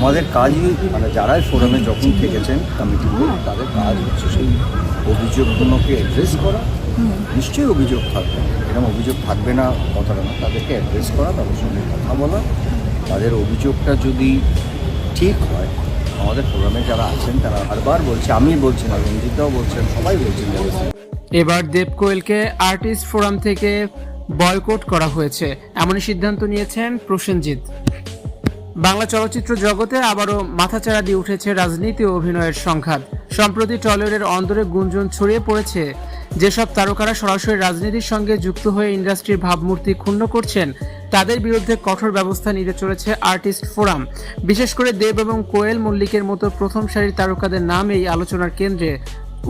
আমাদের কাজই মানে যারা ফোরামে যখন থেকেছেন কমিটিতে তাদের কাজ হচ্ছে সেই অভিযোগগুলোকে অ্যাড্রেস করা। নিশ্চয়ই অভিযোগ থাকবে, এরকম অভিযোগ থাকবে না কথাটা না, তাদেরকে অ্যাড্রেস করা, তাদের সঙ্গে কথা বলা। তাদের অভিযোগটা যদি ঠিক হয়, আমাদের ফোরামে যারা আছেন তারা বারবার বলছে, আমি বলছি না, রঞ্জিতাও বলছেন, সবাই বলছেন যারা এবার দেব কোয়েলকে আর্টিস্ট ফোরাম থেকে বয়কট করা হয়েছে, এমনই সিদ্ধান্ত নিয়েছেন প্রসেনজিৎ। বাংলা চলচ্চিত্র জগতে আবারও মাথাচাড়া দিয়ে উঠেছে রাজনীতি ও অভিনয়ের সংঘাত। সম্প্রতি টলিউডের অন্দরে গুঞ্জন ছড়িয়ে পড়েছে, যেসব তারকারা সরাসরি রাজনীতির সঙ্গে যুক্ত হয়ে ইন্ডাস্ট্রির ভাবমূর্তি ক্ষুণ্ণ করছেন তাদের বিরুদ্ধে কঠোর ব্যবস্থা নিতে চলেছে আর্টিস্ট ফোরাম। বিশেষ করে দেব এবং কোয়েল মল্লিকের মতো প্রথম সারির তারকাদের নাম এই আলোচনার কেন্দ্রে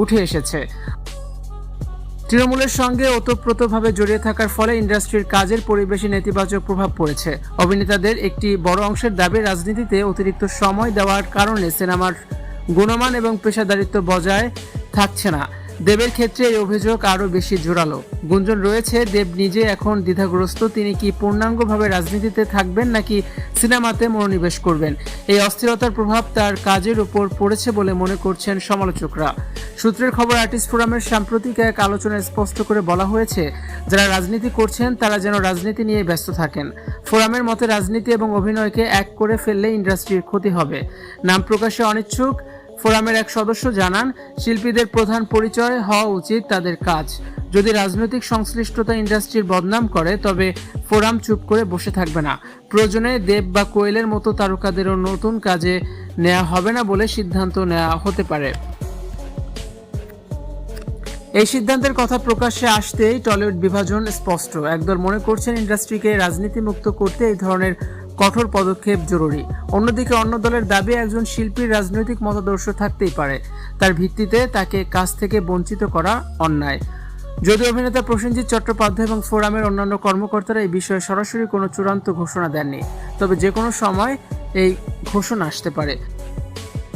উঠে এসেছে। তৃণমূলের সঙ্গে ওতপ্রোতভাবে জড়িয়ে থাকার ফলে ইন্ডাস্ট্রির কাজের পরিবেশে নেতিবাচক প্রভাব পড়েছে। অভিনেতাদের একটি বড় অংশের দাবি, রাজনীতিতে অতিরিক্ত সময় দেওয়ার কারণে সিনেমার গুণমান এবং পেশাদারিত্ব বজায় থাকছে না। দেবের ক্ষেত্রে এই অভিযোগ আরও বেশি জোরালো। গুঞ্জন রয়েছে, দেব নিজে এখন দ্বিধাগ্রস্ত, তিনি কি পূর্ণাঙ্গভাবে রাজনীতিতে থাকবেন নাকি সিনেমাতে মনোনিবেশ করবেন। এই অস্থিরতার প্রভাব তার কাজের উপর পড়েছে বলে মনে করছেন সমালোচকরা। সূত্রের খবর, আর্টিস্ট ফোরামের সাম্প্রতিক এক আলোচনায় স্পষ্ট করে বলা হয়েছে, যারা রাজনীতি করছেন তারা যেন রাজনীতি নিয়ে ব্যস্ত থাকেন। ফোরামের মতে রাজনীতি এবং অভিনয়কে এক করে ফেললে ইন্ডাস্ট্রির ক্ষতি হবে। নাম প্রকাশে অনিচ্ছুক ফোরামের এক সদস্য জানান, শিল্পীদের প্রধান পরিচয় হওয়া উচিত তাদের কাজ। যদি রাজনৈতিক সংশ্লিষ্টতা ইন্ডাস্ট্রির বদনাম করে তবে ফোরাম চুপ করে বসে থাকবে না। প্রয়োজনে দেব বা কোয়েলের মতো তারকাদেরও নতুন কাজে নেওয়া হবে না বলে সিদ্ধান্ত নেওয়া হতে পারে। এই সিদ্ধান্তের কথা প্রকাশ্যে আসতেই টলিউড বিভাজন স্পষ্ট। একদল মনে করছেন ইন্ডাস্ট্রিকে রাজনীতিমুক্ত করতে এই ধরনের কঠোর পদক্ষেপ জরুরি। অন্যদিকে অন্য দলের দাবি, একজন শিল্পীর রাজনৈতিক মতাদর্শ থাকতেই পারে, তার ভিত্তিতে তাকে কাজ থেকে বঞ্চিত করা অন্যায়। যদিও অভিনেতা প্রসেনজিৎ চট্টোপাধ্যায় এবং ফোরামের অন্যান্য কর্মকর্তারা এই বিষয়ে সরাসরি কোনো চূড়ান্ত ঘোষণা দেননি, তবে যে কোনো সময় এই ঘোষণা আসতে পারে।